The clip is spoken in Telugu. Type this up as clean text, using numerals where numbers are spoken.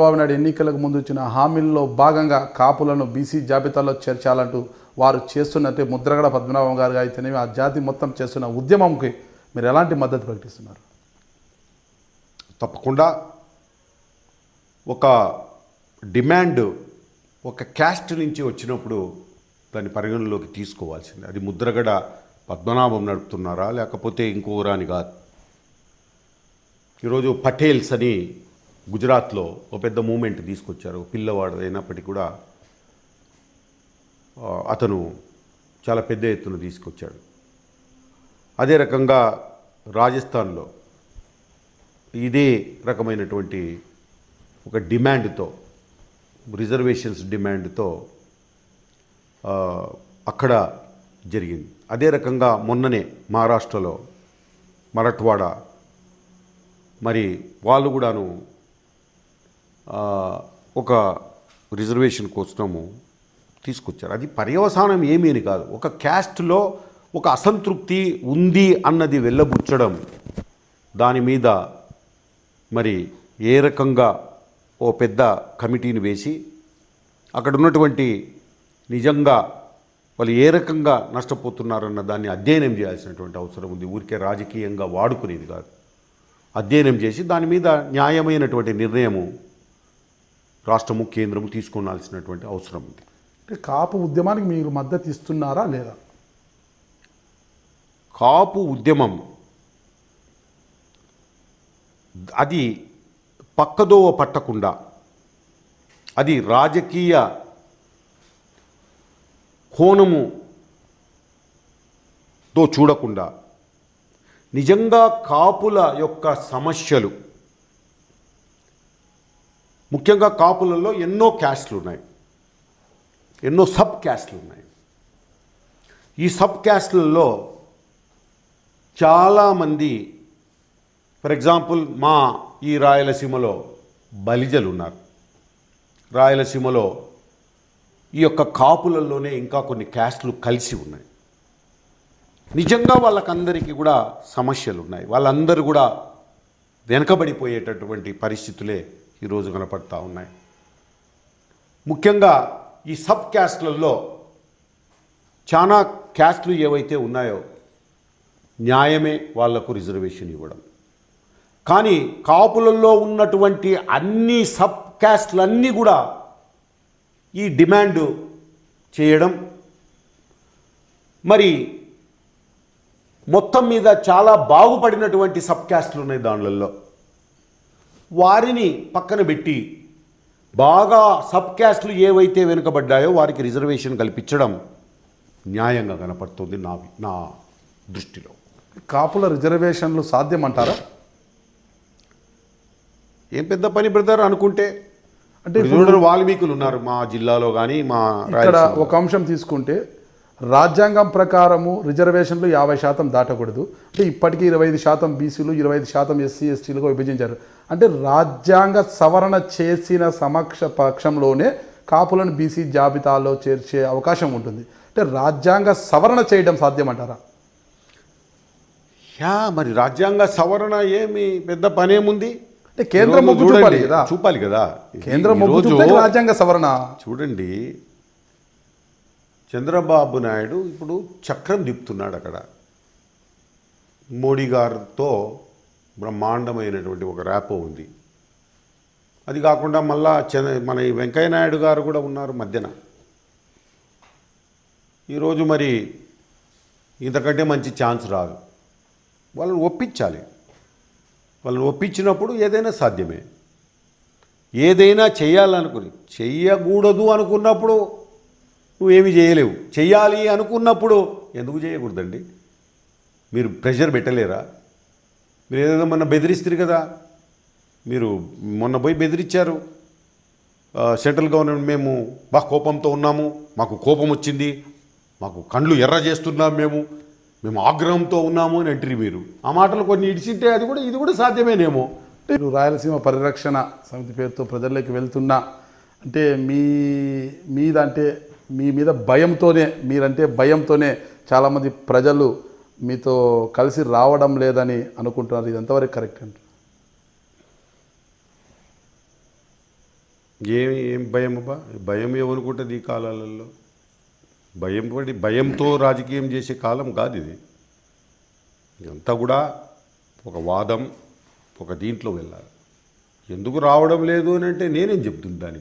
చంద్రబాబు నాయుడు ఎన్నికలకు ముందు ఇచ్చిన హామీల్లో భాగంగా కాపులను బీసీ జాబితాలో చేర్చాలంటూ వారు చేస్తున్నట్టే ముద్రగడ పద్మనాభం గారు అయితేనేమి ఆ జాతి మొత్తం చేస్తున్న ఉద్యమంకి మీరు ఎలాంటి మద్దతు ప్రకటిస్తున్నారు? తప్పకుండా ఒక డిమాండ్ ఒక క్యాస్ట్ నుంచి వచ్చినప్పుడు దాన్ని పరిగణలోకి తీసుకోవాల్సింది. అది ముద్రగడ పద్మనాభం నడుపుతున్నారా లేకపోతే ఇంకోరాని కాదు. ఈరోజు పటేల్స్ అని గుజరాత్లో ఒక పెద్ద మూమెంట్ తీసుకొచ్చారు. పిల్లవాడు అయినప్పటికీ కూడా అతను చాలా పెద్ద ఎత్తున తీసుకొచ్చాడు. అదే రకంగా రాజస్థాన్లో ఇదే రకమైనటువంటి ఒక డిమాండ్తో రిజర్వేషన్స్ డిమాండ్తో అక్కడ జరిగింది. అదే రకంగా మొన్ననే మహారాష్ట్రలో మరాఠ్వాడ మరి వాళ్ళు కూడాను ఒక రిజర్వేషన్ కోసము తీసుకొచ్చారు. అది పర్యవసానం ఏమీ అని కాదు, ఒక క్యాస్ట్లో ఒక అసంతృప్తి ఉంది అన్నది వెళ్ళబుచ్చడం, దాని మీద మరి ఏ రకంగా ఓ పెద్ద కమిటీని వేసి అక్కడ ఉన్నటువంటి నిజంగా వాళ్ళు ఏ రకంగా నష్టపోతున్నారన్న దాన్ని అధ్యయనం చేయాల్సినటువంటి అవసరం ఉంది. ఊరికే రాజకీయంగా వాడుకునేది కాదు. అధ్యయనం చేసి దాని మీద న్యాయమైనటువంటి నిర్ణయము రాష్ట్రము కేంద్రము తీసుకోవాల్సినటువంటి అవసరం ఉంది. కాపు ఉద్యమానికి మీరు మద్దతు ఇస్తున్నారా లేదా? కాపు ఉద్యమం అది పక్కదోవ పట్టకుండా, అది రాజకీయ కోణముతో చూడకుండా నిజంగా కాపుల యొక్క సమస్యలు, ముఖ్యంగా కాపులలో ఎన్నో క్యాస్ట్లు ఉన్నాయి, ఎన్నో సబ్ క్యాస్ట్లు ఉన్నాయి. ఈ సబ్ క్యాస్ట్లలో చాలామంది, ఫర్ ఎగ్జాంపుల్ మా ఈ రాయలసీమలో బలిజలు ఉన్నారు. రాయలసీమలో ఈ యొక్క కాపులలోనే ఇంకా కొన్ని క్యాస్ట్లు కలిసి ఉన్నాయి. నిజంగా వాళ్ళకందరికీ కూడా సమస్యలు ఉన్నాయి. వాళ్ళందరూ కూడా వెనకబడిపోయేటటువంటి పరిస్థితులే ఈరోజు కనపడతా ఉన్నాయి. ముఖ్యంగా ఈ సబ్ క్యాస్ట్లలో చాలా క్యాస్ట్లు ఏవైతే ఉన్నాయో న్యాయమే వాళ్లకు రిజర్వేషన్ ఇవ్వడం. కానీ కాపులలో ఉన్నటువంటి అన్ని సబ్ క్యాస్ట్లన్నీ కూడా ఈ డిమాండ్ చేయడం, మరి మొత్తం మీద చాలా బాగుపడినటువంటి సబ్ క్యాస్ట్లు ఉన్నాయి, దానిలలో వారిని పక్కన పెట్టి బాగా సబ్ క్యాస్ట్లు ఏవైతే వెనుకబడ్డాయో వారికి రిజర్వేషన్ కల్పించడం న్యాయంగా కనపడుతుంది నా దృష్టిలో. కాపుల రిజర్వేషన్లు సాధ్యమంటారా? ఏం పెద్ద పని బ్రదర్ అనుకుంటే, అంటే వాల్మీకులు ఉన్నారు మా జిల్లాలో కానీ మా ఇక్కడ ఒక అంశం తీసుకుంటే రాజ్యాంగం ప్రకారము రిజర్వేషన్లు 50% దాటకూడదు. అంటే ఇప్పటికీ 25% బీసీలు, 25% ఎస్సీ ఎస్టీలుగా విభజించారు. అంటే రాజ్యాంగ సవరణ చేసిన పక్షంలోనే కాపులను బీసీ జాబితాలో చేర్చే అవకాశం ఉంటుంది. అంటే రాజ్యాంగ సవరణ చేయడం సాధ్యమంటారా? మరి రాజ్యాంగ సవరణ ఏమి పెద్ద పనేముంది? అంటే కేంద్రం చూపాలి కదా. కేంద్రం రాజ్యాంగ సవరణ చూడండి, చంద్రబాబు నాయుడు ఇప్పుడు చక్రం తిప్పుతున్నాడు. అక్కడ మోడీ గారితో బ్రహ్మాండమైనటువంటి ఒక ర్యాపో ఉంది. అది కాకుండా మళ్ళా మన వెంకయ్య నాయుడు గారు కూడా ఉన్నారు మధ్యన. ఈరోజు మరి ఇంతకంటే మంచి ఛాన్స్ రాదు. వాళ్ళని ఒప్పించాలి. వాళ్ళని ఒప్పించినప్పుడు ఏదైనా సాధ్యమే. ఏదైనా చెయ్యకూడదు అనుకున్నప్పుడు నువ్వేమి చేయలేవు. చెయ్యాలి అనుకున్నప్పుడు ఎందుకు చేయకూడదండి? మీరు ప్రెషర్ పెట్టలేరా? మీరు ఏదైనా మొన్న బెదిరిస్తారు కదా, మీరు మొన్న పోయి బెదిరించారు సెంట్రల్ గవర్నమెంట్, మేము బాగా కోపంతో ఉన్నాము, మాకు కోపం వచ్చింది, మాకు కండ్లు ఎర్ర చేస్తున్నాం, మేము ఆగ్రహంతో ఉన్నాము అని అంటారు. మీరు ఆ మాటలు కొన్ని ఇడిచింటే ఇది కూడా సాధ్యమేనేమో. మీరు రాయలసీమ పరిరక్షణ సమితి పేరుతో ప్రజల్లోకి వెళ్తున్నా అంటే మీ మీద భయంతోనే, మీరంటే భయంతోనే చాలామంది ప్రజలు మీతో కలిసి రావడం లేదని అనుకుంటున్నారు. ఇది ఎంతవరకు కరెక్ట్ అంటారు? ఏం భయం అబ్బా? భయం ఏమనుకుంటుంది ఈ కాలాలలో? భయంతో రాజకీయం చేసే కాలం కాదు ఇది. ఇదంతా కూడా ఒక వాదం, ఒక దీంట్లో వెళ్ళాలి. ఎందుకు రావడం లేదు అని అంటే నేనేం చెప్తుంది దానికి?